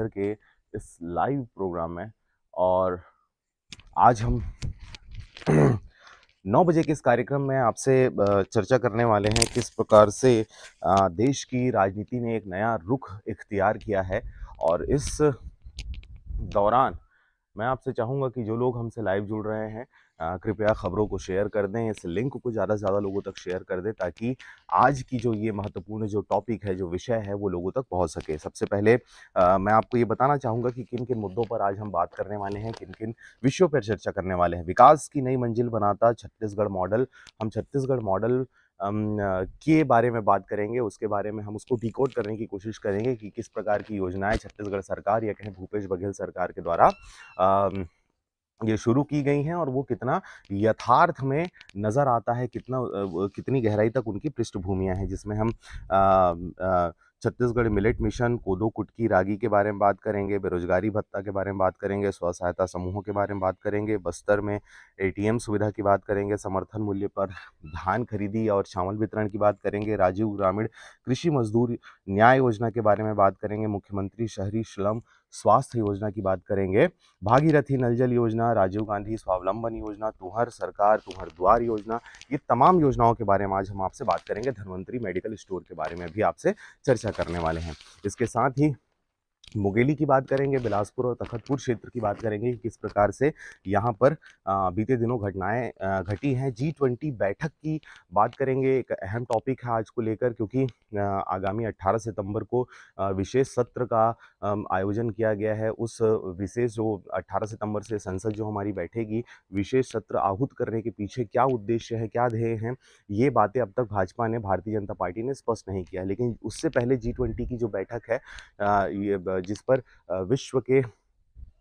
के इस live programme में। और आज हम 9 बजे के इस कार्यक्रम में आपसे चर्चा करने वाले हैं किस प्रकार से देश की राजनीति ने एक नया रुख इख्तियार किया है। और इस दौरान मैं आपसे चाहूँगा कि जो लोग हमसे लाइव जुड़ रहे हैं कृपया खबरों को शेयर कर दें, इस लिंक को ज़्यादा से ज़्यादा लोगों तक शेयर कर दें ताकि आज की जो ये महत्वपूर्ण जो टॉपिक है, जो विषय है, वो लोगों तक पहुंच सके। सबसे पहले मैं आपको ये बताना चाहूँगा कि किन किन मुद्दों पर आज हम बात करने वाले हैं, किन किन विषयों पर चर्चा करने वाले हैं। विकास की नई मंजिल बनाता छत्तीसगढ़ मॉडल। हम छत्तीसगढ़ मॉडल के बारे में बात करेंगे, उसके बारे में हम उसको डिकोड करने की कोशिश करेंगे कि किस प्रकार की योजनाएं छत्तीसगढ़ सरकार या कहें भूपेश बघेल सरकार के द्वारा ये शुरू की गई हैं और वो कितना यथार्थ में नज़र आता है, कितनी गहराई तक उनकी पृष्ठभूमियाँ हैं, जिसमें हम छत्तीसगढ़ मिलेट मिशन, कोदो कुटकी रागी के बारे में बात करेंगे, बेरोजगारी भत्ता के बारे में बात करेंगे, स्व सहायता समूहों के बारे में बात करेंगे, बस्तर में एटीएम सुविधा की बात करेंगे, समर्थन मूल्य पर धान खरीदी और चावल वितरण की बात करेंगे, राजीव ग्रामीण कृषि मजदूर न्याय योजना के बारे में बात करेंगे, मुख्यमंत्री शहरी श्रम स्वास्थ्य योजना की बात करेंगे, भागीरथी नल जल योजना, राजीव गांधी स्वावलंबन योजना, तुहर सरकार तुहर द्वार योजना, ये तमाम योजनाओं के बारे में आज हम आपसे बात करेंगे। धन्वंतरी मेडिकल स्टोर के बारे में भी आपसे चर्चा करने वाले हैं। इसके साथ ही मुंगेली की बात करेंगे, बिलासपुर और तखतपुर क्षेत्र की बात करेंगे कि किस प्रकार से यहाँ पर बीते दिनों घटनाएं घटी हैं। G20 बैठक की बात करेंगे, एक अहम टॉपिक है आज को लेकर, क्योंकि आगामी 18 सितंबर को विशेष सत्र का आयोजन किया गया है। उस विशेष जो 18 सितंबर से संसद जो हमारी बैठेगी, विशेष सत्र आहूत करने के पीछे क्या उद्देश्य है, क्या ध्येय हैं, ये बातें अब तक भाजपा ने, भारतीय जनता पार्टी ने स्पष्ट नहीं किया। लेकिन उससे पहले G20 की जो बैठक है, जिस पर विश्व के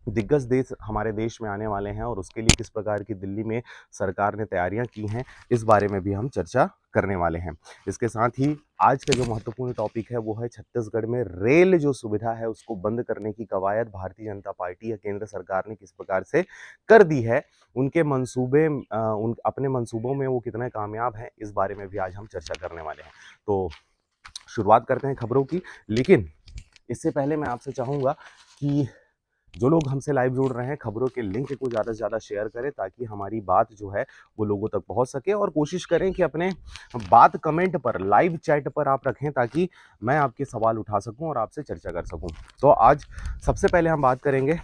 दिग्गज देश हमारे देश में आने वाले हैं और उसके लिए किस प्रकार की दिल्ली में सरकार ने तैयारियां की हैं, इस बारे में भी हम चर्चा करने वाले हैं। इसके साथ ही आज का जो महत्वपूर्ण टॉपिक है वो है छत्तीसगढ़ में रेल जो सुविधा है उसको बंद करने की कवायद भारतीय जनता पार्टी या केंद्र सरकार ने किस प्रकार से कर दी है, उनके मंसूबे उन अपने मंसूबों में वो कितने कामयाब हैं, इस बारे में भी आज हम चर्चा करने वाले हैं। तो शुरुआत करते हैं खबरों की, लेकिन इससे पहले मैं आपसे चाहूँगा कि जो लोग हमसे लाइव जुड़ रहे हैं, खबरों के लिंक को ज़्यादा से ज़्यादा शेयर करें ताकि हमारी बात जो है वो लोगों तक पहुंच सके। और कोशिश करें कि अपने बात कमेंट पर, लाइव चैट पर आप रखें ताकि मैं आपके सवाल उठा सकूं और आपसे चर्चा कर सकूं। तो आज सबसे पहले हम बात करेंगे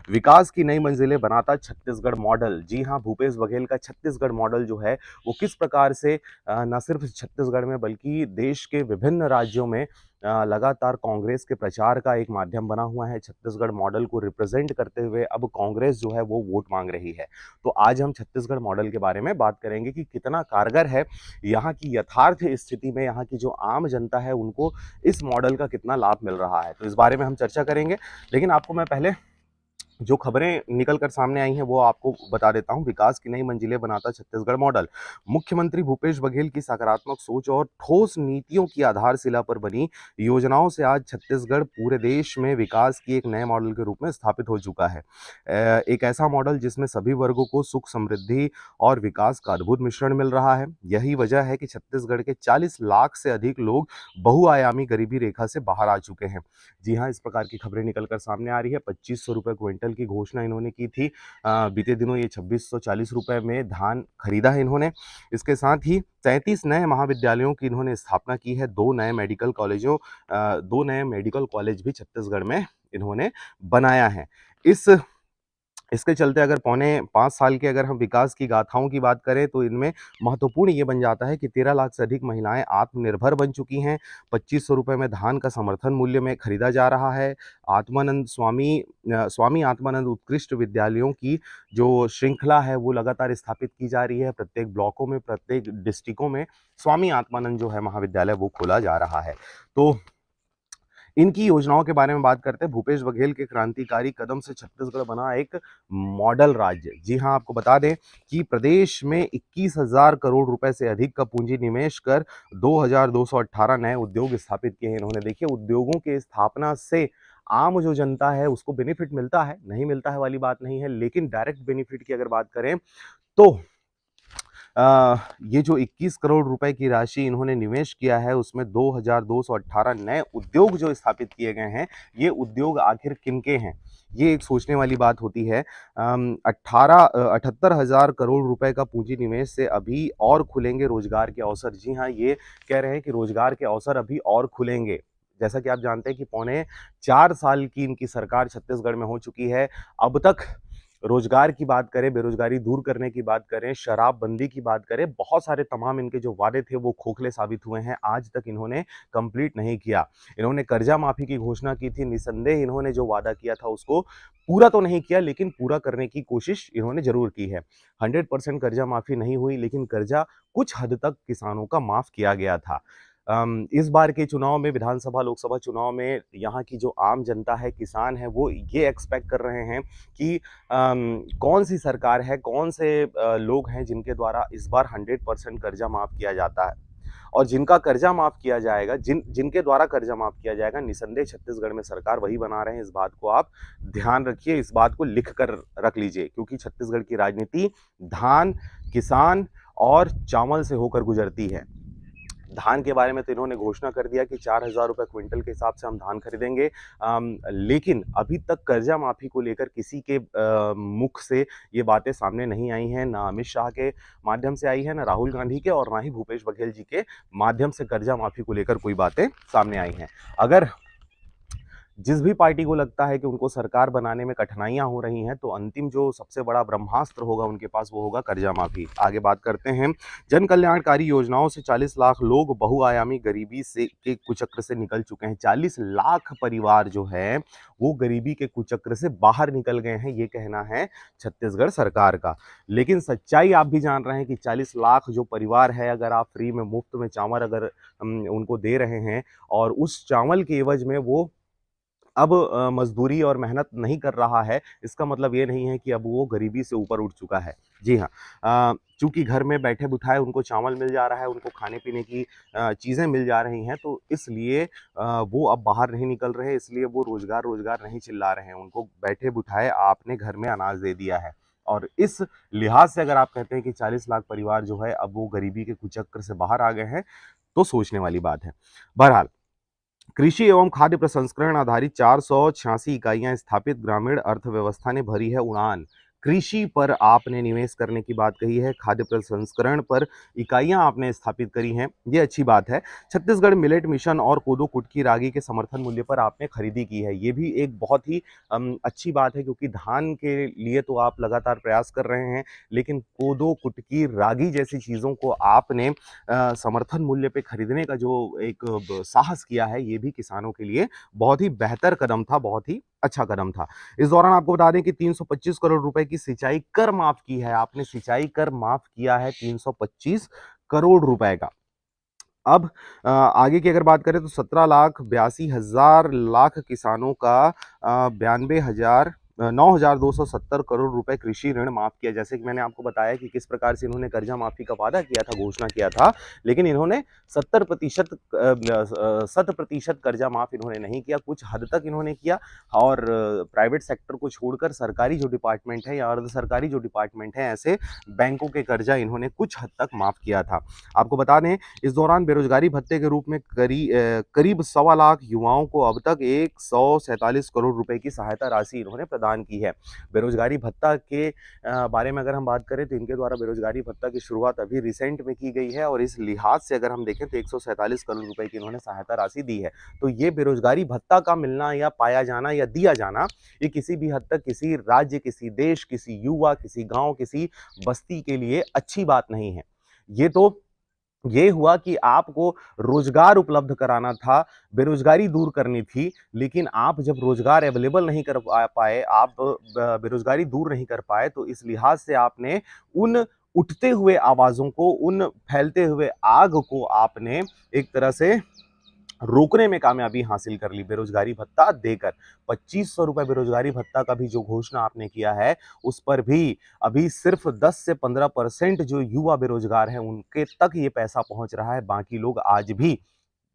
विकास की नई मंजिलें बनाता छत्तीसगढ़ मॉडल। जी हाँ, भूपेश बघेल का छत्तीसगढ़ मॉडल जो है वो किस प्रकार से न सिर्फ छत्तीसगढ़ में बल्कि देश के विभिन्न राज्यों में लगातार कांग्रेस के प्रचार का एक माध्यम बना हुआ है। छत्तीसगढ़ मॉडल को रिप्रेजेंट करते हुए अब कांग्रेस जो है वो वोट मांग रही है। तो आज हम छत्तीसगढ़ मॉडल के बारे में बात करेंगे कि कितना कारगर है, यहाँ की यथार्थ स्थिति में यहाँ की जो आम जनता है उनको इस मॉडल का कितना लाभ मिल रहा है। तो इस बारे में हम चर्चा करेंगे, लेकिन आपको मैं पहले जो खबरें निकल कर सामने आई हैं वो आपको बता देता हूं। विकास की नई मंजिलें बनाता छत्तीसगढ़ मॉडल। मुख्यमंत्री भूपेश बघेल की सकारात्मक सोच और ठोस नीतियों की आधारशिला पर बनी योजनाओं से आज छत्तीसगढ़ पूरे देश में विकास की एक नए मॉडल के रूप में स्थापित हो चुका है। एक ऐसा मॉडल जिसमें सभी वर्गों को सुख, समृद्धि और विकास का अद्भुत मिश्रण मिल रहा है। यही वजह है कि छत्तीसगढ़ के 40 लाख से अधिक लोग बहुआयामी गरीबी रेखा से बाहर आ चुके हैं। जी हाँ, इस प्रकार की खबरें निकलकर सामने आ रही है। 2500 रुपये क्विंटल की घोषणा इन्होंने की थी। बीते दिनों ये 2640 रुपये में धान खरीदा है इन्होंने। इसके साथ ही 33 नए महाविद्यालयों की इन्होंने स्थापना की है। 2 नए मेडिकल कॉलेज भी छत्तीसगढ़ में इन्होंने बनाया है। इसके चलते अगर पौने 5 साल के अगर हम विकास की गाथाओं की बात करें तो इनमें महत्वपूर्ण ये बन जाता है कि 13 लाख से अधिक महिलाएं आत्मनिर्भर बन चुकी हैं। 2500 रुपये में धान का समर्थन मूल्य में खरीदा जा रहा है। स्वामी आत्मानंद उत्कृष्ट विद्यालयों की जो श्रृंखला है वो लगातार स्थापित की जा रही है। प्रत्येक ब्लॉकों में, प्रत्येक डिस्ट्रिक्टों में स्वामी आत्मानंद जो है महाविद्यालय वो खोला जा रहा है। तो इनकी योजनाओं के बारे में बात करते हैं। भूपेश बघेल के क्रांतिकारी कदम से छत्तीसगढ़ बना एक मॉडल राज्य। जी हां, आपको बता दें कि प्रदेश में 21,000 करोड़ रुपए से अधिक का पूंजी निवेश कर 2,218 नए उद्योग स्थापित किए हैं इन्होंने। देखिए, उद्योगों की स्थापना से आम जो जनता है उसको बेनिफिट मिलता है, नहीं मिलता है वाली बात नहीं है, लेकिन डायरेक्ट बेनिफिट की अगर बात करें तो ये जो 21 करोड़ रुपए की राशि इन्होंने निवेश किया है, उसमें 2218 नए उद्योग जो स्थापित किए गए हैं, ये उद्योग आखिर किनके हैं? ये एक सोचने वाली बात होती है। 78,000 करोड़ रुपए का पूंजी निवेश से अभी और खुलेंगे रोजगार के अवसर। जी हाँ, ये कह रहे हैं कि रोजगार के अवसर अभी और खुलेंगे। जैसा कि आप जानते हैं कि पौने 4 साल की इनकी सरकार छत्तीसगढ़ में हो चुकी है। अब तक रोजगार की बात करें, बेरोजगारी दूर करने की बात करें, शराबबंदी की बात करें, बहुत सारे तमाम इनके जो वादे थे वो खोखले साबित हुए हैं। आज तक इन्होंने कंप्लीट नहीं किया। इन्होंने कर्जा माफी की घोषणा की थी, निसंदेह इन्होंने जो वादा किया था उसको पूरा तो नहीं किया, लेकिन पूरा करने की कोशिश इन्होंने जरूर की है। 100% कर्जा माफी नहीं हुई, लेकिन कर्जा कुछ हद तक किसानों का माफ किया गया था। इस बार के चुनाव में, विधानसभा लोकसभा चुनाव में, यहाँ की जो आम जनता है, किसान है, वो ये एक्सपेक्ट कर रहे हैं कि कौन सी सरकार है, कौन से लोग हैं जिनके द्वारा इस बार 100% कर्जा माफ किया जाता है। और जिनका कर्जा माफ किया जाएगा, जिनके द्वारा कर्जा माफ किया जाएगा, निसंदेह छत्तीसगढ़ में सरकार वही बना रहे हैं। इस बात को आप ध्यान रखिए, इस बात को लिख कर रख लीजिए, क्योंकि छत्तीसगढ़ की राजनीति धान, किसान और चावल से होकर गुजरती है। धान के बारे में तो इन्होंने घोषणा कर दिया कि 4,000 रुपये क्विंटल के हिसाब से हम धान खरीदेंगे, लेकिन अभी तक कर्जा माफी को लेकर किसी के मुख से ये बातें सामने नहीं आई हैं। ना अमित शाह के माध्यम से आई है, ना राहुल गांधी के, और ना ही भूपेश बघेल जी के माध्यम से कर्जा माफी को लेकर कोई बातें सामने आई हैं। अगर जिस भी पार्टी को लगता है कि उनको सरकार बनाने में कठिनाइयां हो रही हैं, तो अंतिम जो सबसे बड़ा ब्रह्मास्त्र होगा उनके पास, वो होगा कर्जा माफी। आगे बात करते हैं। जन कल्याणकारी योजनाओं से 40 लाख लोग बहुआयामी गरीबी से के कुचक्र से निकल चुके हैं। 40 लाख परिवार जो है वो गरीबी के कुचक्र से बाहर निकल गए हैं, ये कहना है छत्तीसगढ़ सरकार का। लेकिन सच्चाई आप भी जान रहे हैं कि 40 लाख जो परिवार है, अगर आप फ्री में, मुफ्त में चावल अगर उनको दे रहे हैं, और उस चावल के एवज में वो अब मजदूरी और मेहनत नहीं कर रहा है, इसका मतलब ये नहीं है कि अब वो गरीबी से ऊपर उठ चुका है। जी हाँ, चूंकि घर में बैठे बिठाए उनको चावल मिल जा रहा है, उनको खाने पीने की चीज़ें मिल जा रही हैं, तो इसलिए वो अब बाहर नहीं निकल रहे, इसलिए वो रोजगार रोजगार नहीं चिल्ला रहे हैं। उनको बैठे बिठाए आपने घर में अनाज दे दिया है। और इस लिहाज से अगर आप कहते हैं कि 40 लाख परिवार जो है अब वो गरीबी के कुचक्र से बाहर आ गए हैं, तो सोचने वाली बात है। बहरहाल, कृषि एवं खाद्य प्रसंस्करण आधारित 486 इकाइयां स्थापित, ग्रामीण अर्थव्यवस्था ने भरी है उड़ान। कृषि पर आपने निवेश करने की बात कही है, खाद्य प्रसंस्करण पर इकाइयां आपने स्थापित करी हैं, ये अच्छी बात है। छत्तीसगढ़ मिलेट मिशन और कोदो कुटकी रागी के समर्थन मूल्य पर आपने खरीदी की है, ये भी एक बहुत ही अच्छी बात है, क्योंकि धान के लिए तो आप लगातार प्रयास कर रहे हैं, लेकिन कोदो कुटकी रागी जैसी चीज़ों को आपने समर्थन मूल्य पे खरीदने का जो एक साहस किया है, ये भी किसानों के लिए बहुत ही बेहतर कदम था, बहुत ही अच्छा कदम था। इस दौरान आपको बता दें कि 325 करोड़ रुपए की सिंचाई कर माफ की है, आपने सिंचाई कर माफ किया है 325 करोड़ रुपए का। अब आगे की अगर बात करें तो 17,82,000 लाख किसानों का 9,270 करोड़ रुपए कृषि ऋण माफ किया। जैसे कि मैंने आपको बताया कि किस प्रकार से इन्होंने कर्जा माफी का वादा किया था, घोषणा किया था, लेकिन इन्होंने 100% कर्जा माफ इन्होंने नहीं किया, कुछ हद तक इन्होंने किया। और प्राइवेट सेक्टर को छोड़कर सरकारी जो डिपार्टमेंट है या अर्ध सरकारी जो डिपार्टमेंट है, ऐसे बैंकों के कर्जा इन्होंने कुछ हद तक माफ किया था। आपको बता दें, इस दौरान बेरोजगारी भत्ते के रूप में करीब 1.25 लाख युवाओं को अब तक 147 करोड़ रुपए की सहायता राशि इन्होंने प्रदान की है। बेरोजगारी भत्ता के बारे में अगर हम बात करें, तो इनके द्वारा बेरोजगारी भत्ता की शुरुआत अभी रिसेंट में की गई है, और इस लिहाज से अगर हम देखें तो 147 करोड़ रुपए की इन्होंने सहायता राशि दी है। तो ये बेरोजगारी भत्ता का मिलना या पाया जाना या दिया जाना, ये किसी भी हद तक किसी राज्य, किसी देश, किसी युवा, किसी गांव, किसी बस्ती के लिए अच्छी बात नहीं है। ये हुआ कि आपको रोजगार उपलब्ध कराना था, बेरोजगारी दूर करनी थी, लेकिन आप जब रोजगार अवेलेबल नहीं कर पाए, आप बेरोजगारी दूर नहीं कर पाए, तो इस लिहाज से आपने उन उठते हुए आवाजों को, उन फैलते हुए आग को आपने एक तरह से रोकने में कामयाबी हासिल कर ली, बेरोजगारी भत्ता देकर। 2500 रुपए बेरोजगारी भत्ता का भी जो घोषणा आपने किया है, उस पर भी अभी सिर्फ 10 से 15% जो युवा बेरोजगार हैं उनके तक ये पैसा पहुंच रहा है। बाकी लोग आज भी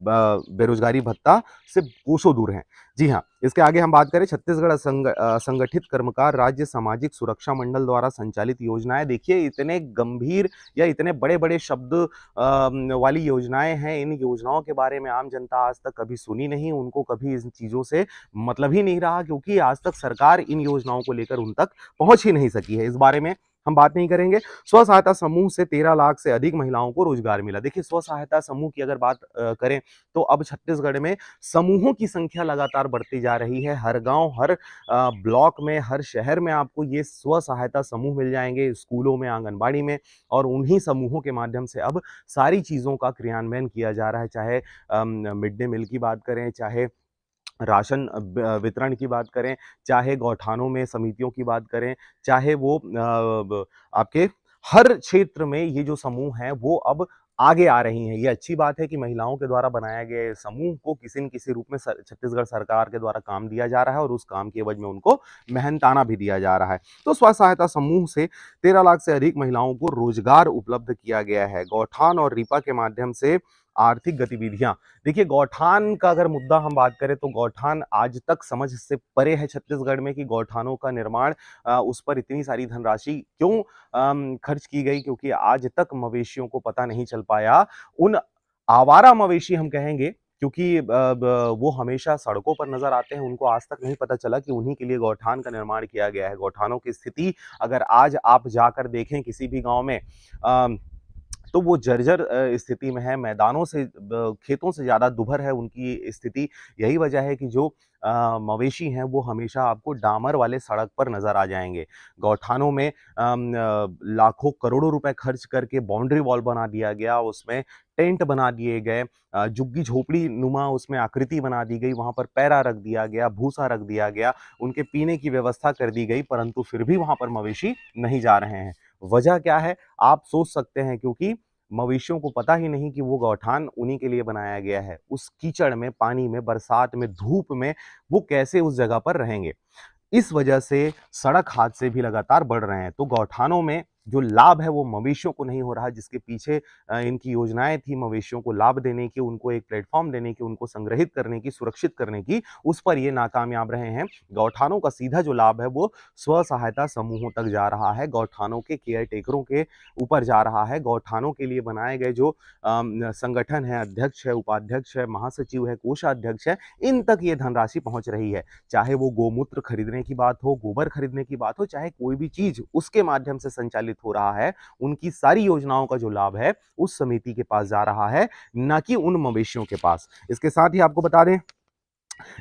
बेरोजगारी भत्ता से कोसों दूर हैं। जी हाँ, इसके आगे हम बात करें छत्तीसगढ़ असंगठित कर्मकार राज्य सामाजिक सुरक्षा मंडल द्वारा संचालित योजनाएं। देखिए इतने गंभीर या इतने बड़े-बड़े शब्द वाली योजनाएं हैं, इन योजनाओं के बारे में आम जनता आज तक कभी सुनी नहीं, उनको कभी इन चीज़ों से मतलब ही नहीं रहा, क्योंकि आज तक सरकार इन योजनाओं को लेकर उन तक पहुँच ही नहीं सकी है। इस बारे में हम बात नहीं करेंगे। स्व सहायता समूह से 13 लाख से अधिक महिलाओं को रोजगार मिला। देखिए स्व सहायता समूह की अगर बात करें तो अब छत्तीसगढ़ में समूहों की संख्या लगातार बढ़ती जा रही है। हर गांव, हर ब्लॉक में, हर शहर में आपको ये स्व सहायता समूह मिल जाएंगे, स्कूलों में, आंगनबाड़ी में, और उन्हीं समूहों के माध्यम से अब सारी चीज़ों का क्रियान्वयन किया जा रहा है। चाहे मिड डे मील की बात करें, चाहे राशन वितरण की बात करें, चाहे गौठानों में समितियों की बात करें, चाहे वो आपके हर क्षेत्र में ये जो समूह हैं वो अब आगे आ रही हैं। ये अच्छी बात है कि महिलाओं के द्वारा बनाए गए समूह को किसी न किसी रूप में छत्तीसगढ़ सरकार के द्वारा काम दिया जा रहा है, और उस काम की एवज में उनको मेहनताना भी दिया जा रहा है। तो स्व सहायता समूह से 13 लाख से अधिक महिलाओं को रोजगार उपलब्ध किया गया है। गौठान और रीपा के माध्यम से आर्थिक गतिविधियां। देखिए गौठान का अगर मुद्दा हम बात करें तो गौठान आज तक समझ से परे है छत्तीसगढ़ में कि गौठानों का निर्माण, उस पर इतनी सारी धनराशि क्यों खर्च की गई, क्योंकि आज तक मवेशियों को पता नहीं चल पाया। उन आवारा मवेशी हम कहेंगे, क्योंकि वो हमेशा सड़कों पर नजर आते हैं, उनको आज तक नहीं पता चला कि उन्हीं के लिए गौठान का निर्माण किया गया है। गौठानों की स्थिति अगर आज आप जाकर देखें किसी भी गांव में, तो वो जर्जर स्थिति में है। मैदानों से, खेतों से ज़्यादा दुभर है उनकी स्थिति। यही वजह है कि जो मवेशी हैं वो हमेशा आपको डामर वाले सड़क पर नज़र आ जाएंगे। गौठानों में लाखों करोड़ों रुपए खर्च करके बाउंड्री वॉल बना दिया गया, उसमें टेंट बना दिए गए, झुग्गी झोपड़ी नुमा उसमें आकृति बना दी गई, वहाँ पर पैरा रख दिया गया, भूसा रख दिया गया, उनके पीने की व्यवस्था कर दी गई, परंतु फिर भी वहाँ पर मवेशी नहीं जा रहे हैं। वजह क्या है आप सोच सकते हैं, क्योंकि मवेशियों को पता ही नहीं कि वो गौठान उन्हीं के लिए बनाया गया है। उस कीचड़ में, पानी में, बरसात में, धूप में वो कैसे उस जगह पर रहेंगे। इस वजह से सड़क हादसे भी लगातार बढ़ रहे हैं। तो गौठानों में जो लाभ है वो मवेशियों को नहीं हो रहा, जिसके पीछे इनकी योजनाएं थी मवेशियों को लाभ देने की, उनको एक प्लेटफॉर्म देने की, उनको संग्रहित करने की, सुरक्षित करने की, उस पर ये नाकामयाब रहे हैं। गौठानों का सीधा जो लाभ है वो स्व सहायता समूहों तक जा रहा है, गौठानों के केयर टेकरों के ऊपर जा रहा है। गौठानों के लिए बनाए गए जो संगठन है, अध्यक्ष है, उपाध्यक्ष है, महासचिव है, कोषाध्यक्ष है, इन तक ये धनराशि पहुंच रही है। चाहे वो गोमूत्र खरीदने की बात हो, गोबर खरीदने की बात हो, चाहे कोई भी चीज उसके माध्यम से संचालित हो रहा है, उनकी सारी योजनाओं का जो लाभ है उस समिति के पास जा रहा है, ना कि उन मवेशियों के पास। इसके साथ ही आपको बता दें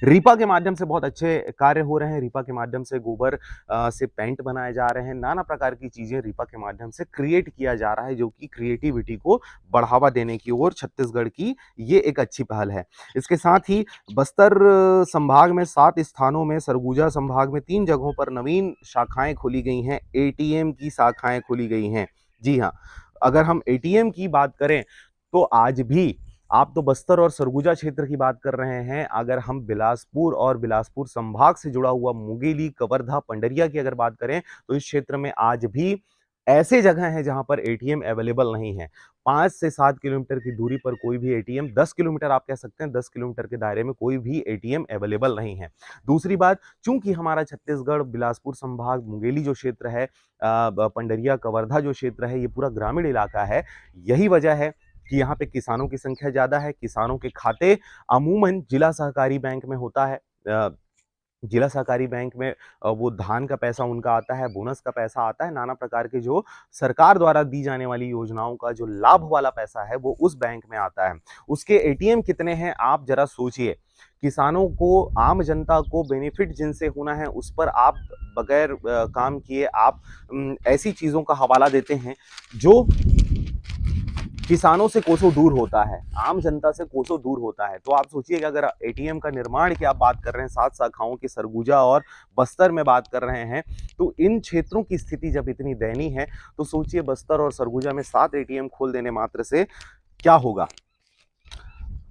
रीपा के माध्यम से बहुत अच्छे कार्य हो रहे हैं। रीपा के माध्यम से गोबर से पेंट बनाए जा रहे हैं, नाना प्रकार की चीजें रीपा के माध्यम से क्रिएट किया जा रहा है, जो कि क्रिएटिविटी को बढ़ावा देने की ओर छत्तीसगढ़ की ये एक अच्छी पहल है। इसके साथ ही बस्तर संभाग में 7 स्थानों में, सरगुजा संभाग में 3 जगहों पर नवीन शाखाएं खोली गई हैं, एटीएम की शाखाएं खोली गई हैं। जी हाँ, अगर हम एटीएम की बात करें तो आज भी आप तो बस्तर और सरगुजा क्षेत्र की बात कर रहे हैं, अगर हम बिलासपुर और बिलासपुर संभाग से जुड़ा हुआ मुंगेली, कवर्धा, पंडरिया की अगर बात करें तो इस क्षेत्र में आज भी ऐसे जगह हैं जहां पर एटीएम अवेलेबल नहीं है। 5 से 7 किलोमीटर की दूरी पर कोई भी एटीएम, 10 किलोमीटर आप कह सकते हैं, 10 किलोमीटर के दायरे में कोई भी एटीएम अवेलेबल नहीं है। दूसरी बात, चूंकि हमारा छत्तीसगढ़ बिलासपुर संभाग, मुंगेली जो क्षेत्र है, पंडरिया, कवर्धा जो क्षेत्र है, ये पूरा ग्रामीण इलाका है। यही वजह है कि यहाँ पे किसानों की संख्या ज़्यादा है। किसानों के खाते अमूमन जिला सहकारी बैंक में होता है। जिला सहकारी बैंक में वो धान का पैसा उनका आता है, बोनस का पैसा आता है, नाना प्रकार के जो सरकार द्वारा दी जाने वाली योजनाओं का जो लाभ वाला पैसा है वो उस बैंक में आता है। उसके एटीएम कितने हैं आप जरा सोचिए। किसानों को, आम जनता को बेनिफिट जिनसे होना है उस पर आप बगैर काम किए आप ऐसी चीज़ों का हवाला देते हैं जो किसानों से कोसों दूर होता है, आम जनता से कोसों दूर होता है। तो आप सोचिएगा अगर एटीएम का निर्माण की आप बात कर रहे हैं, 7 शाखाओं की सरगुजा और बस्तर में बात कर रहे हैं, तो इन क्षेत्रों की स्थिति जब इतनी दयनीय है तो सोचिए बस्तर और सरगुजा में 7 एटीएम खोल देने मात्र से क्या होगा।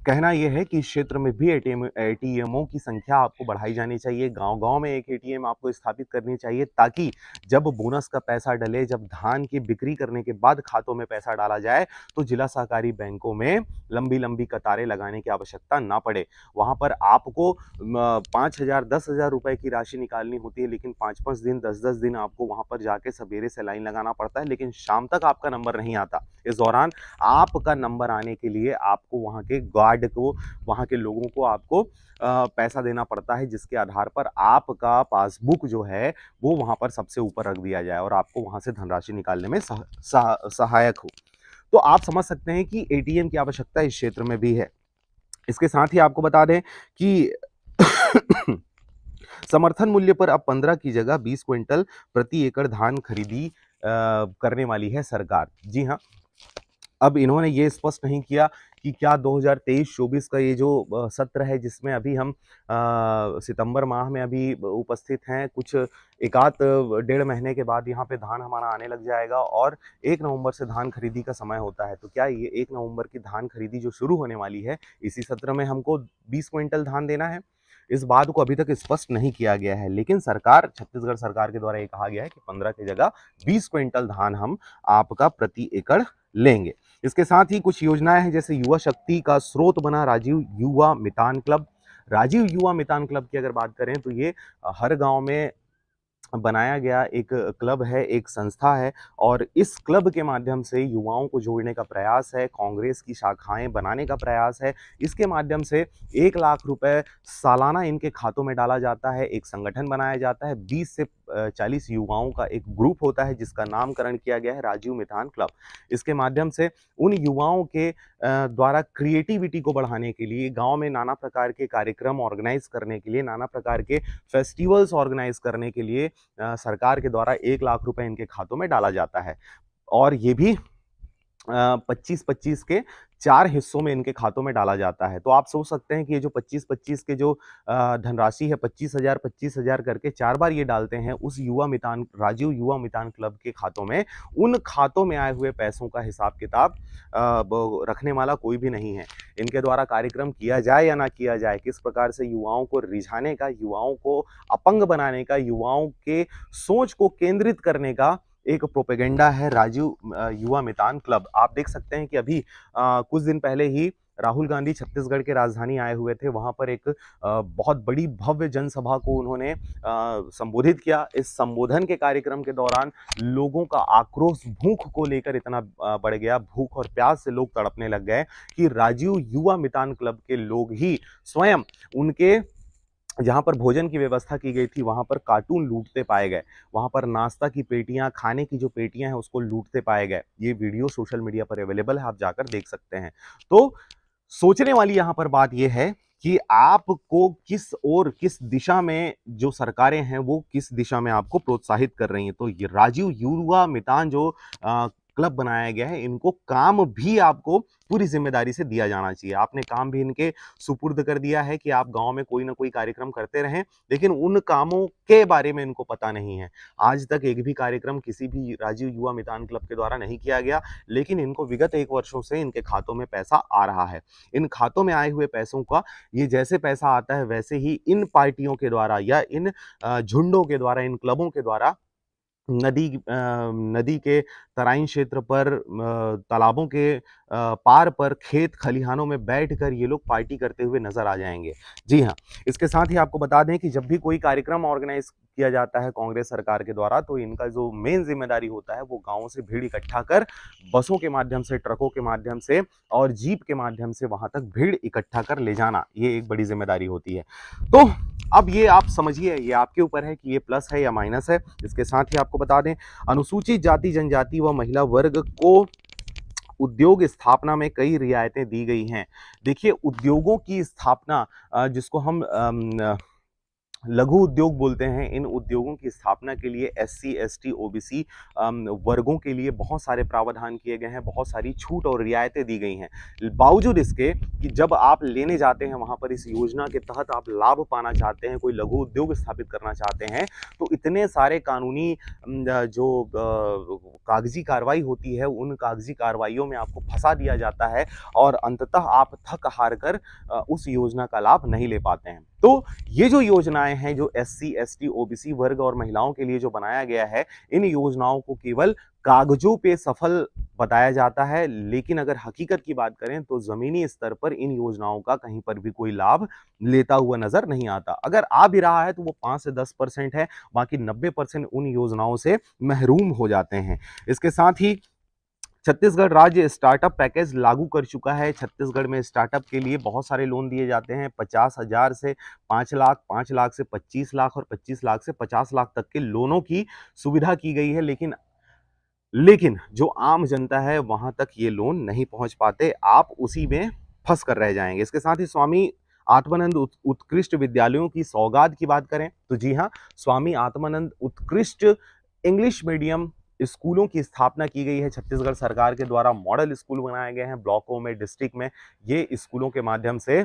कहना यह है कि इस क्षेत्र में भी एटीएमओं की संख्या आपको बढ़ाई जानी चाहिए। गांव-गांव में एक एटीएम आपको स्थापित करनी चाहिए, ताकि जब बोनस का पैसा डले, जब धान की बिक्री करने के बाद खातों में पैसा डाला जाए, तो जिला सहकारी बैंकों में लंबी-लंबी कतारें लगाने की आवश्यकता ना पड़े। वहां पर आपको 5,000 10,000 रुपए की राशि निकालनी होती है, लेकिन 5-5 दिन 10-10 दिन आपको वहां पर जाके सवेरे से लाइन लगाना पड़ता है, लेकिन शाम तक आपका नंबर नहीं आता। इस दौरान आपका नंबर आने के लिए आपको वहाँ के गार्ड को, वहाँ के लोगों को आपको पैसा देना पड़ता है, जिसके आधार पर आपका पासबुक जो है वो वहाँ पर सबसे ऊपर रख दिया जाए और आपको वहाँ से धनराशि निकालने में सहायक हो। तो आप समझ सकते हैं कि एटीएम की आवश्यकता इस क्षेत्र में भी है। इसके साथ ही आपको बता दें कि समर्थन मूल्य पर अब 15 की जगह 20 क्विंटल प्रति एकड़ धान खरीदी करने वाली है सरकार। जी हाँ, अब इन्होंने ये स्पष्ट नहीं किया कि क्या 2023-24 का ये जो सत्र है, जिसमें अभी हम सितंबर माह में अभी उपस्थित हैं, कुछ एकाध 1.5 महीने के बाद यहाँ पे धान हमारा आने लग जाएगा और 1 नवंबर से धान खरीदी का समय होता है। तो क्या ये 1 नवंबर की धान खरीदी जो शुरू होने वाली है, इसी सत्र में हमको 20 क्विंटल धान देना है? इस बात को अभी तक स्पष्ट नहीं किया गया है, लेकिन सरकार, छत्तीसगढ़ सरकार के द्वारा ये कहा गया है कि 15 की जगह 20 क्विंटल धान हम आपका प्रति एकड़ लेंगे। इसके साथ ही कुछ योजनाएं हैं, जैसे युवा शक्ति का स्रोत बना राजीव युवा मितान क्लब। राजीव युवा मितान क्लब की अगर बात करें तो ये हर गांव में बनाया गया एक क्लब है, एक संस्था है और इस क्लब के माध्यम से युवाओं को जोड़ने का प्रयास है, कांग्रेस की शाखाएं बनाने का प्रयास है। इसके माध्यम से 1 लाख रुपए सालाना इनके खातों में डाला जाता है, एक संगठन बनाया जाता है, 20 से 40 युवाओं का एक ग्रुप होता है, जिसका नामकरण किया गया है राजीव मितान क्लब। इसके माध्यम से उन युवाओं के द्वारा क्रिएटिविटी को बढ़ाने के लिए, गांव में नाना प्रकार के कार्यक्रम ऑर्गेनाइज करने के लिए, नाना प्रकार के फेस्टिवल्स ऑर्गेनाइज करने के लिए सरकार के द्वारा 1 लाख रुपए इनके खातों में डाला जाता है और ये भी 25-25 के 4 हिस्सों में इनके खातों में डाला जाता है। तो आप सोच सकते हैं कि ये जो 25-25 के जो धनराशि है, 25,000 करके 4 बार ये डालते हैं उस राजीव युवा मितान क्लब के खातों में। उन खातों में आए हुए पैसों का हिसाब किताब रखने वाला कोई भी नहीं है। इनके द्वारा कार्यक्रम किया जाए या ना किया जाए, किस प्रकार से युवाओं को रिझाने का, युवाओं को अपंग बनाने का, युवाओं के सोच को केंद्रित करने का एक प्रोपेगेंडा है राजीव युवा मितान क्लब। आप देख सकते हैं कि अभी कुछ दिन पहले ही राहुल गांधी छत्तीसगढ़ के राजधानी आए हुए थे। वहां पर एक बहुत बड़ी भव्य जनसभा को उन्होंने संबोधित किया। इस संबोधन के कार्यक्रम के दौरान लोगों का आक्रोश भूख को लेकर इतना बढ़ गया, भूख और प्यास से लोग तड़पने लग गए कि राजीव युवा मितान क्लब के लोग ही स्वयं उनके जहाँ पर भोजन की व्यवस्था की गई थी, वहाँ पर कार्टून लूटते पाए गए। वहाँ पर नाश्ता की पेटियाँ, खाने की जो पेटियाँ हैं, उसको लूटते पाए गए। ये वीडियो सोशल मीडिया पर अवेलेबल है, आप जाकर देख सकते हैं। तो सोचने वाली यहाँ पर बात यह है कि आपको किस ओर, किस दिशा में जो सरकारें हैं, वो किस दिशा में आपको प्रोत्साहित कर रही हैं। तो ये राजीव युवा मितान जो क्लब बनाया गया है, इनको काम भी आपको पूरी जिम्मेदारी से दिया जाना चाहिए। आपने काम भी इनके सुपुर्द कर दिया है कि आप गांव में कोई ना कोई कार्यक्रम करते रहें, लेकिन उन कामों के बारे में इनको पता नहीं है। आज तक एक भी कार्यक्रम किसी भी राजीव युवा मितान क्लब के द्वारा नहीं किया गया, लेकिन इनको विगत 1 वर्षों से इनके खातों में पैसा आ रहा है। इन खातों में आए हुए पैसों का, ये जैसे पैसा आता है वैसे ही इन पार्टियों के द्वारा या इन झुंडों के द्वारा, इन क्लबों के द्वारा नदी के तराइन क्षेत्र पर, तालाबों के पार पर, खेत खलिहानों में बैठकर ये लोग पार्टी करते हुए नजर आ जाएंगे। जी हाँ, इसके साथ ही आपको बता दें कि जब भी कोई कार्यक्रम ऑर्गेनाइज किया जाता है कांग्रेस सरकार के द्वारा, तो इनका जो मेन जिम्मेदारी होता है वो गांवों से भीड़ इकट्ठा कर बसों के माध्यम से, ट्रकों के माध्यम से और जीप के माध्यम से वहां तक भीड़ इकट्ठा कर ले जाना, ये एक बड़ी जिम्मेदारी होती है। तो अब ये आप समझिए, ये आपके ऊपर है कि ये प्लस है या माइनस है। इसके साथ ही आपको बता दें, अनुसूचित जाति जनजाति व महिला वर्ग को उद्योग स्थापना में कई रियायतें दी गई हैं। देखिए, उद्योगों की स्थापना, जिसको हम लघु उद्योग बोलते हैं, इन उद्योगों की स्थापना के लिए एससी, एसटी, ओबीसी वर्गों के लिए बहुत सारे प्रावधान किए गए हैं, बहुत सारी छूट और रियायतें दी गई हैं। बावजूद इसके कि जब आप लेने जाते हैं वहाँ पर, इस योजना के तहत आप लाभ पाना चाहते हैं, कोई लघु उद्योग स्थापित करना चाहते हैं, तो इतने सारे कानूनी जो कागजी कार्रवाई होती है, उन कागजी कार्रवाइयों में आपको फंसा दिया जाता है और अंततः आप थक हार कर उस योजना का लाभ नहीं ले पाते हैं। तो ये जो योजनाएं हैं, जो एससी, एसटी, ओबीसी वर्ग और महिलाओं के लिए जो बनाया गया है, इन योजनाओं को केवल कागजों पे सफल बताया जाता है, लेकिन अगर हकीकत की बात करें तो जमीनी स्तर पर इन योजनाओं का कहीं पर भी कोई लाभ लेता हुआ नजर नहीं आता। अगर आ भी रहा है तो वो 5 से 10% है, बाकी 90% उन योजनाओं से महरूम हो जाते हैं। इसके साथ ही छत्तीसगढ़ राज्य स्टार्टअप पैकेज लागू कर चुका है। छत्तीसगढ़ में स्टार्टअप के लिए बहुत सारे लोन दिए जाते हैं, 50,000 से 5 लाख, 5 लाख से 25 लाख और 25 लाख से 50 लाख तक के लोनों की सुविधा की गई है। लेकिन जो आम जनता है वहां तक ये लोन नहीं पहुंच पाते, आप उसी में फंस कर रह जाएंगे। इसके साथ ही स्वामी आत्मानंद उत्कृष्ट विद्यालयों की सौगात की बात करें तो जी हाँ, स्वामी आत्मानंद उत्कृष्ट इंग्लिश मीडियम स्कूलों की स्थापना की गई है छत्तीसगढ़ सरकार के द्वारा। मॉडल स्कूल बनाए गए हैं ब्लॉकों में, डिस्ट्रिक्ट में। ये स्कूलों के माध्यम से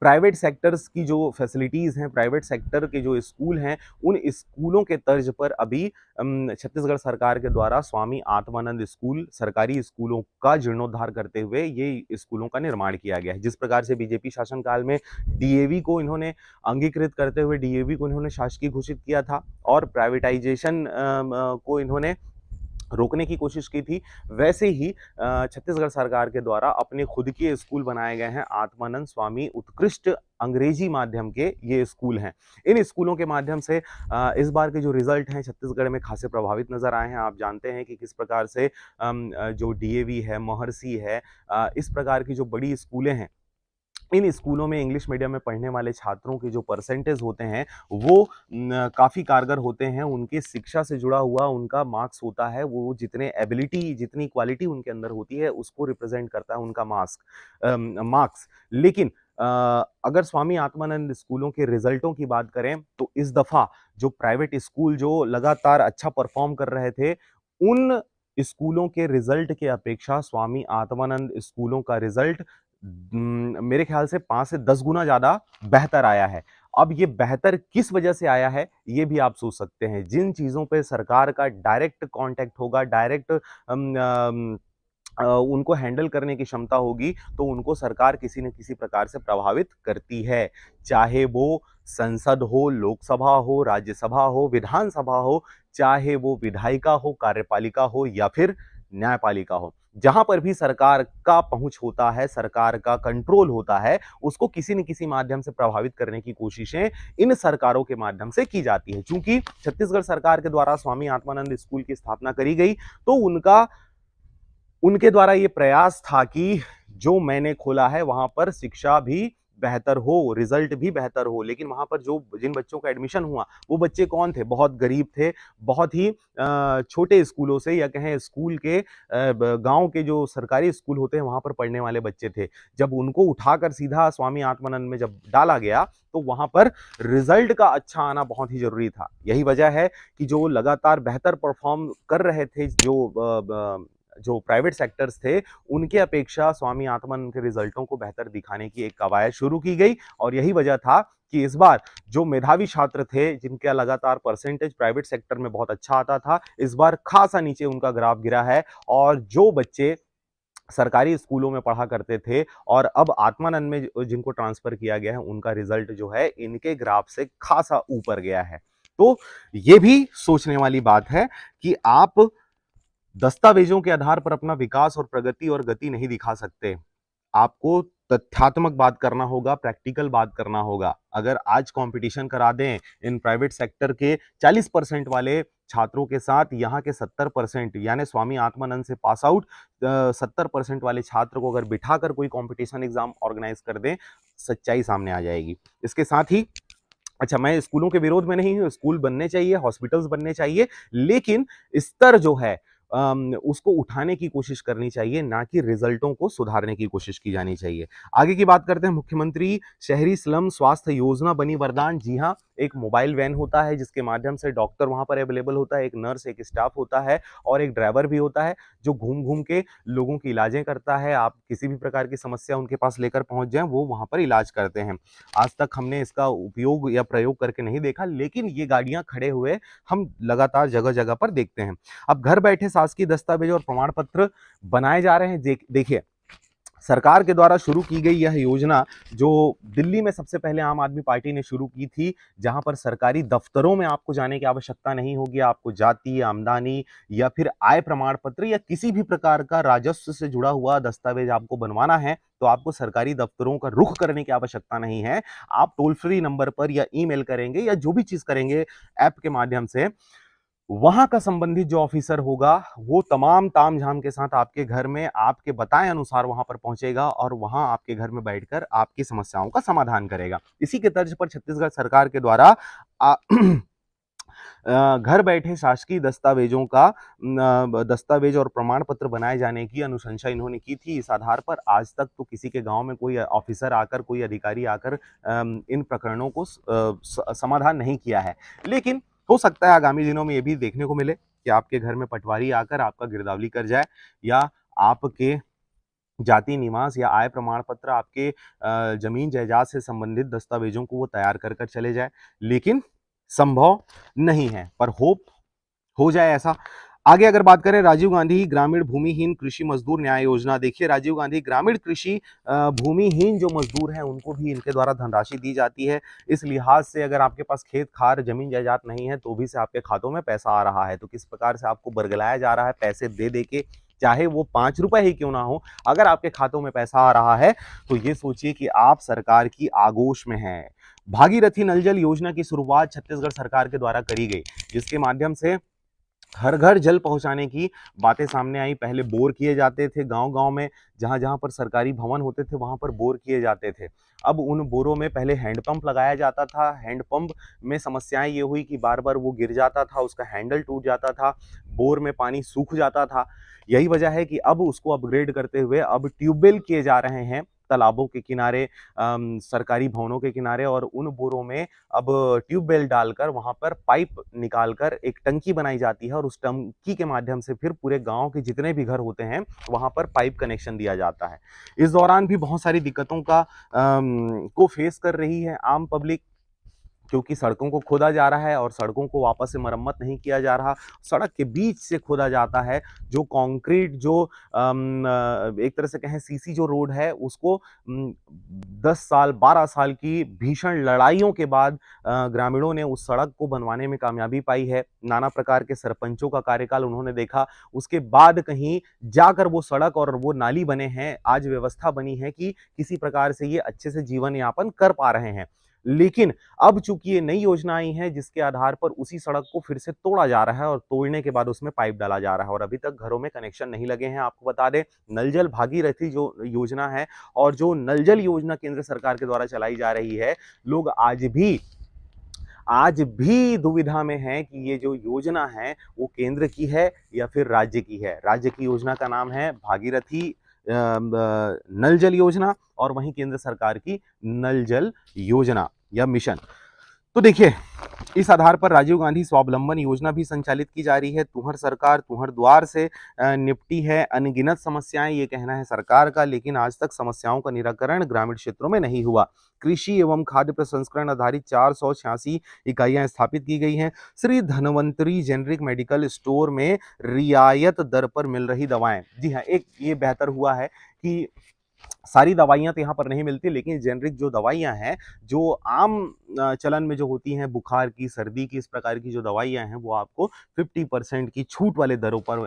प्राइवेट सेक्टर्स की जो फैसिलिटीज़ हैं, प्राइवेट सेक्टर के जो स्कूल हैं, उन स्कूलों के तर्ज पर अभी छत्तीसगढ़ सरकार के द्वारा स्वामी आत्मानंद स्कूल, सरकारी स्कूलों का जीर्णोद्धार करते हुए ये स्कूलों का निर्माण किया गया है। जिस प्रकार से बीजेपी शासनकाल में डीएवी को इन्होंने अंगीकृत करते हुए डीएवी को इन्होंने शासकीय घोषित किया था और प्राइवेटाइजेशन को इन्होंने रोकने की कोशिश की थी, वैसे ही छत्तीसगढ़ सरकार के द्वारा अपने खुद के स्कूल बनाए गए हैं। आत्मानंद स्वामी उत्कृष्ट अंग्रेजी माध्यम के ये स्कूल हैं। इन स्कूलों के माध्यम से इस बार के जो रिजल्ट हैं छत्तीसगढ़ में खासे प्रभावित नजर आए हैं। आप जानते हैं कि किस प्रकार से जो डीएवी है, महर्षि है, इस प्रकार की जो बड़ी स्कूलें हैं, इन स्कूलों में इंग्लिश मीडियम में पढ़ने वाले छात्रों के जो परसेंटेज होते हैं वो काफ़ी कारगर होते हैं। उनकी शिक्षा से जुड़ा हुआ उनका मार्क्स होता है, वो जितने एबिलिटी, जितनी क्वालिटी उनके अंदर होती है, उसको रिप्रेजेंट करता है उनका मार्क्स। लेकिन अगर स्वामी आत्मानंद स्कूलों के रिजल्टों की बात करें तो इस दफ़ा जो प्राइवेट स्कूल जो लगातार अच्छा परफॉर्म कर रहे थे, उन स्कूलों के रिजल्ट के अपेक्षा स्वामी आत्मानंद स्कूलों का रिजल्ट मेरे ख्याल से 5 से 10 गुना ज़्यादा बेहतर आया है। अब ये बेहतर किस वजह से आया है, ये भी आप सोच सकते हैं। जिन चीज़ों पे सरकार का डायरेक्ट कॉन्टैक्ट होगा, डायरेक्ट उनको हैंडल करने की क्षमता होगी, तो उनको सरकार किसी न किसी प्रकार से प्रभावित करती है। चाहे वो संसद हो, लोकसभा हो, राज्यसभा हो, विधानसभा हो, चाहे वो विधायिका हो, कार्यपालिका हो या फिर न्यायपालिका हो। जहां पर भी सरकार का पहुंच होता है, सरकार का कंट्रोल होता है, उसको किसी न किसी माध्यम से प्रभावित करने की कोशिशें इन सरकारों के माध्यम से की जाती है। चूंकि छत्तीसगढ़ सरकार के द्वारा स्वामी आत्मानंद स्कूल की स्थापना करी गई, तो उनके द्वारा ये प्रयास था कि जो मैंने खोला है वहां पर शिक्षा भी बेहतर हो, रिजल्ट भी बेहतर हो। लेकिन वहां पर जो जिन बच्चों का एडमिशन हुआ, वो बच्चे कौन थे? बहुत गरीब थे, बहुत ही छोटे स्कूलों से, या कहें स्कूल के गांव के जो सरकारी स्कूल होते हैं वहां पर पढ़ने वाले बच्चे थे। जब उनको उठाकर सीधा स्वामी आत्मानंद में जब डाला गया, तो वहां पर रिजल्ट का अच्छा आना बहुत ही जरूरी था। यही वजह है कि जो लगातार बेहतर परफॉर्म कर रहे थे, जो प्राइवेट सेक्टर्स थे, उनके अपेक्षा स्वामी आत्मानंद के रिजल्टों को बेहतर दिखाने की एक कवायद शुरू की गई। और यही वजह था कि इस बार जो मेधावी छात्र थे, जिनका लगातार परसेंटेज प्राइवेट सेक्टर में बहुत अच्छा आता था, इस बार खासा नीचे उनका ग्राफ गिरा है। और जो बच्चे सरकारी स्कूलों में पढ़ा करते थे और अब आत्मानंद में जिनको ट्रांसफर किया गया है, उनका रिजल्ट जो है इनके ग्राफ से खासा ऊपर गया है। तो ये भी सोचने वाली बात है कि आप दस्तावेजों के आधार पर अपना विकास और प्रगति और गति नहीं दिखा सकते। आपको तथ्यात्मक बात करना होगा, प्रैक्टिकल बात करना होगा। अगर आज कंपटीशन करा दें इन प्राइवेट सेक्टर के 40% वाले छात्रों के साथ यहाँ के 70%, यानी स्वामी आत्मानंद से पास आउट 70% वाले छात्र को अगर बिठाकर कोई कंपटीशन एग्जाम ऑर्गेनाइज कर दें, सच्चाई सामने आ जाएगी। इसके साथ ही अच्छा, मैं स्कूलों के विरोध में नहीं हूँ, स्कूल बनने चाहिए, हॉस्पिटल्स बनने चाहिए, लेकिन स्तर जो है उसको उठाने की कोशिश करनी चाहिए, ना कि रिजल्टों को सुधारने की कोशिश की जानी चाहिए। आगे की बात करते हैं, मुख्यमंत्री शहरी स्लम स्वास्थ्य योजना बनी वरदान। जी हाँ, एक मोबाइल वैन होता है जिसके माध्यम से डॉक्टर वहां पर अवेलेबल होता है, एक नर्स, एक स्टाफ होता है और एक ड्राइवर भी होता है जो घूम घूम के लोगों की इलाजें करता है। आप किसी भी प्रकार की समस्या उनके पास लेकर पहुंच जाएं, वो वहां पर इलाज करते हैं। आज तक हमने इसका उपयोग या प्रयोग करके नहीं देखा, लेकिन ये गाड़ियां खड़े हुए हम लगातार जगह जगह पर देखते हैं। अब घर बैठे शासकीय दस्तावेज और प्रमाण पत्र बनाए जा रहे हैं। देखिए, सरकार के द्वारा शुरू की गई यह योजना जो दिल्ली में सबसे पहले आम आदमी पार्टी ने शुरू की थी, जहां पर सरकारी दफ्तरों में आपको जाने की आवश्यकता नहीं होगी। आपको जाति, आमदनी या फिर आय प्रमाण पत्र या किसी भी प्रकार का राजस्व से जुड़ा हुआ दस्तावेज आपको बनवाना है तो आपको सरकारी दफ्तरों का रुख करने की आवश्यकता नहीं है। आप टोल फ्री नंबर पर या ईमेल करेंगे या जो भी चीज करेंगे ऐप के माध्यम से, वहां का संबंधित जो ऑफिसर होगा वो तमाम तामझाम के साथ आपके घर में आपके बताए अनुसार वहां पर पहुंचेगा और वहां आपके घर में बैठकर आपकी समस्याओं का समाधान करेगा। इसी के तर्ज पर छत्तीसगढ़ सरकार के द्वारा घर बैठे शासकीय दस्तावेजों का दस्तावेज और प्रमाण पत्र बनाए जाने की अनुशंसा इन्होंने की थी। इस आधार पर आज तक तो किसी के गांव में कोई ऑफिसर आकर, कोई अधिकारी आकर इन प्रकरणों को समाधान नहीं किया है। लेकिन हो सकता है आगामी दिनों में ये भी देखने को मिले कि आपके घर में पटवारी आकर आपका गिरदावरी कर जाए या आपके जाति, निवास या आय प्रमाण पत्र, आपके जमीन जायदाद से संबंधित दस्तावेजों को वो तैयार कर कर चले जाए। लेकिन संभव नहीं है, पर होप हो जाए ऐसा। आगे अगर बात करें, राजीव गांधी ग्रामीण भूमिहीन कृषि मजदूर न्याय योजना। देखिए, राजीव गांधी ग्रामीण कृषि भूमिहीन जो मजदूर हैं उनको भी इनके द्वारा धनराशि दी जाती है। इस लिहाज से अगर आपके पास खेत खार जमीन जायदाद नहीं है तो भी से आपके खातों में पैसा आ रहा है, तो किस प्रकार से आपको बरगलाया जा रहा है पैसे दे दे के, चाहे वो 5 रुपए ही क्यों ना हो। अगर आपके खातों में पैसा आ रहा है तो ये सोचिए कि आप सरकार की आगोश में हैं। भागीरथी नल जल योजना की शुरुआत छत्तीसगढ़ सरकार के द्वारा करी गई, जिसके माध्यम से हर घर जल पहुंचाने की बातें सामने आई। पहले बोर किए जाते थे गांव-गांव में, जहां-जहां पर सरकारी भवन होते थे वहां पर बोर किए जाते थे। अब उन बोरों में पहले हैंडपंप लगाया जाता था। हैंडपंप में समस्याएं ये हुई कि बार-बार वो गिर जाता था, उसका हैंडल टूट जाता था, बोर में पानी सूख जाता था। यही वजह है कि अब उसको अपग्रेड करते हुए अब ट्यूबवेल किए जा रहे हैं तालाबों के किनारे, सरकारी भवनों के किनारे, और उन बोरों में अब ट्यूबवेल डालकर वहां पर पाइप निकालकर एक टंकी बनाई जाती है और उस टंकी के माध्यम से फिर पूरे गांव के जितने भी घर होते हैं वहां पर पाइप कनेक्शन दिया जाता है। इस दौरान भी बहुत सारी दिक्कतों को फेस कर रही है आम पब्लिक, क्योंकि सड़कों को खोदा जा रहा है और सड़कों को वापस से मरम्मत नहीं किया जा रहा। सड़क के बीच से खोदा जाता है जो कंक्रीट, जो एक तरह से कहें सीसी जो रोड है, उसको 10 साल 12 साल की भीषण लड़ाइयों के बाद ग्रामीणों ने उस सड़क को बनवाने में कामयाबी पाई है। नाना प्रकार के सरपंचों का कार्यकाल उन्होंने देखा, उसके बाद कहीं जाकर वो सड़क और वो नाली बने हैं। आज व्यवस्था बनी है कि किसी प्रकार से ये अच्छे से जीवन यापन कर पा रहे हैं। लेकिन अब चूंकि ये नई योजना आई है जिसके आधार पर उसी सड़क को फिर से तोड़ा जा रहा है और तोड़ने के बाद उसमें पाइप डाला जा रहा है और अभी तक घरों में कनेक्शन नहीं लगे हैं। आपको बता दें, नल जल भागीरथी जो योजना है और जो नल जल योजना केंद्र सरकार के द्वारा चलाई जा रही है, लोग आज भी दुविधा में है कि ये जो योजना है वो केंद्र की है या फिर राज्य की है। राज्य की योजना का नाम है भागीरथी नल जल योजना और वहीं केंद्र सरकार की नल जल योजना या मिशन। तो देखिए, इस आधार पर राजीव गांधी स्वावलंबन योजना भी संचालित की जा रही है। तुहर सरकार तुहर द्वार से निपटी है अनगिनत समस्याएं, ये कहना है सरकार का, लेकिन आज तक समस्याओं का निराकरण ग्रामीण क्षेत्रों में नहीं हुआ। कृषि एवं खाद्य प्रसंस्करण आधारित 486 इकाइयां स्थापित की गई हैं। Shri Dhanvantari generic medical store में रियायत दर पर मिल रही दवाएं। जी हाँ, एक ये बेहतर हुआ है कि सारी दवाइयां तो यहाँ पर नहीं मिलती, लेकिन जेनरिक जो दवाइयां हैं, जो आम चलन में जो होती हैं, बुखार की, सर्दी की, इस प्रकार की जो दवाइयां हैं, वो आपको 50% की छूट वाले दरों पर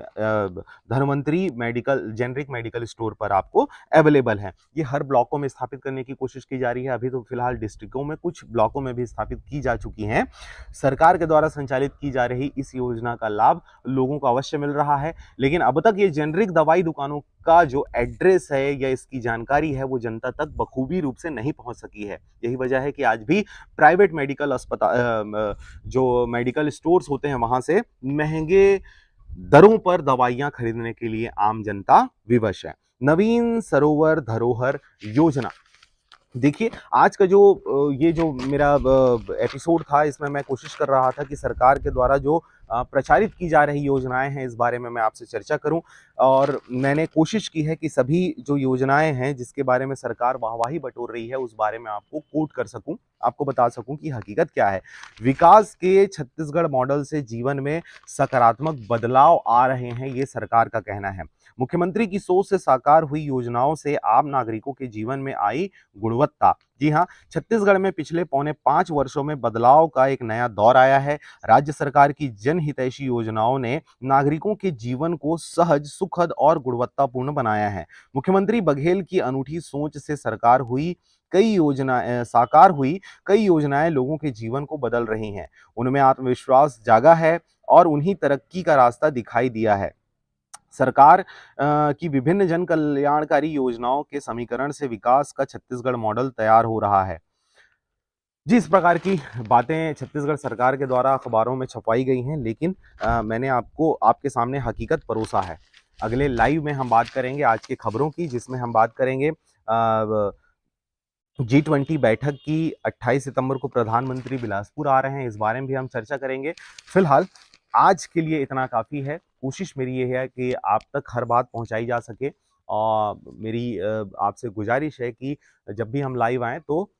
Dhanvantari medical generic medical store पर आपको अवेलेबल है। ये हर ब्लॉकों में स्थापित करने की कोशिश की जा रही है। अभी तो फिलहाल डिस्ट्रिक्टों में, कुछ ब्लॉकों में भी स्थापित की जा चुकी हैं। सरकार के द्वारा संचालित की जा रही इस योजना का लाभ लोगों को अवश्य मिल रहा है, लेकिन अब तक ये जेनरिक दवाई दुकानों का जो एड्रेस है या इसकी जानकारी है वो जनता तक बखूबी रूप से नहीं पहुंच सकी है। यही वजह है कि आज भी प्राइवेट मेडिकल अस्पताल जो मेडिकल स्टोर्स होते हैं वहां से महंगे दरों पर दवाइयां खरीदने के लिए आम जनता विवश है। नवीन सरोवर धरोहर योजना, देखिए आज का जो ये जो मेरा एपिसोड था, इसमें मैं कोशिश कर रहा था कि सरकार के द्वारा जो प्रचारित की जा रही योजनाएं हैं, इस बारे में मैं आपसे चर्चा करूं। और मैंने कोशिश की है कि सभी जो योजनाएं हैं जिसके बारे में सरकार वाहवाही बटोर रही है, उस बारे में आपको कोट कर सकूं, आपको बता सकूं कि हकीकत क्या है। विकास के छत्तीसगढ़ मॉडल से जीवन में सकारात्मक बदलाव आ रहे हैं, ये सरकार का कहना है। मुख्यमंत्री की सोच से साकार हुई योजनाओं से आम नागरिकों के जीवन में आई गुणवत्ता। जी हाँ, छत्तीसगढ़ में पिछले पौने 5 वर्षों में बदलाव का एक नया दौर आया है। राज्य सरकार की जनहितैषी योजनाओं ने नागरिकों के जीवन को सहज, सुखद और गुणवत्तापूर्ण बनाया है। मुख्यमंत्री बघेल की अनूठी सोच से साकार हुई कई योजनाएं लोगों के जीवन को बदल रही हैं। उनमें आत्मविश्वास जागा है और उन्हीं तरक्की का रास्ता दिखाई दिया है। सरकार की विभिन्न जन कल्याणकारी योजनाओं के समीकरण से विकास का छत्तीसगढ़ मॉडल तैयार हो रहा है। जिस प्रकार की बातें छत्तीसगढ़ सरकार के द्वारा अखबारों में छपवाई गई हैं, लेकिन मैंने आपको आपके सामने हकीकत परोसा है। अगले लाइव में हम बात करेंगे आज की खबरों की, जिसमें हम बात करेंगे G20 बैठक की। 28 सितंबर को प्रधानमंत्री बिलासपुर आ रहे हैं, इस बारे में भी हम चर्चा करेंगे। फिलहाल आज के लिए इतना काफ़ी है। कोशिश मेरी ये है कि आप तक हर बात पहुंचाई जा सके, और मेरी आपसे गुजारिश है कि जब भी हम लाइव आएँ तो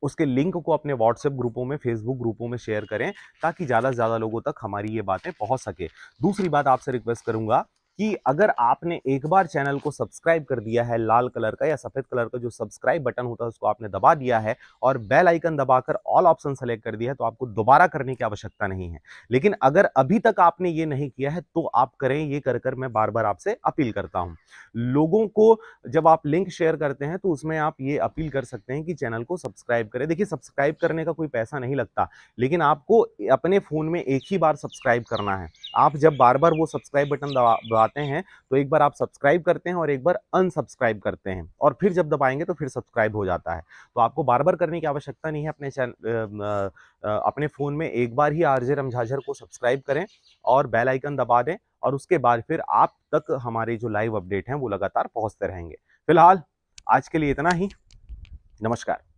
उसके लिंक को अपने व्हाट्सएप ग्रुपों में, फेसबुक ग्रुपों में शेयर करें, ताकि ज़्यादा से ज़्यादा लोगों तक हमारी ये बातें पहुंच सके। दूसरी बात आपसे रिक्वेस्ट करूंगा कि अगर आपने एक बार चैनल को सब्सक्राइब कर दिया है, लाल कलर का या सफेद कलर का जो सब्सक्राइब बटन होता है उसको आपने दबा दिया है और बेल आइकन दबाकर ऑल ऑप्शन सेलेक्ट कर दिया है, तो आपको दोबारा करने की आवश्यकता नहीं है। लेकिन अगर अभी तक आपने ये नहीं किया है तो आप करें, ये कर कर मैं बार बार आपसे अपील करता हूं। लोगों को जब आप लिंक शेयर करते हैं तो उसमें आप ये अपील कर सकते हैं कि चैनल को सब्सक्राइब करें। देखिए, सब्सक्राइब करने का कोई पैसा नहीं लगता, लेकिन आपको अपने फ़ोन में एक ही बार सब्सक्राइब करना है। आप जब बार-बार वो सब्सक्राइब बटन दबाते हैं, तो एक बार आप सब्सक्राइब करते हैं और एक बार अनसब्सक्राइब करते हैं, और फिर जब दबाएँगे तो फिर सब्सक्राइब हो जाता है। तो आपको बार-बार करने की आवश्यकता नहीं है। अपने फ़ोन में एक बार ही आरजे रमझाझर को सब्सक्राइब करें और बेल आइकन दबा दें, और उसके बाद फिर आप तक हमारे जो लाइव अपडेट हैं वो लगातार पहुंचते रहेंगे। फिलहाल आज के लिए इतना ही। नमस्कार।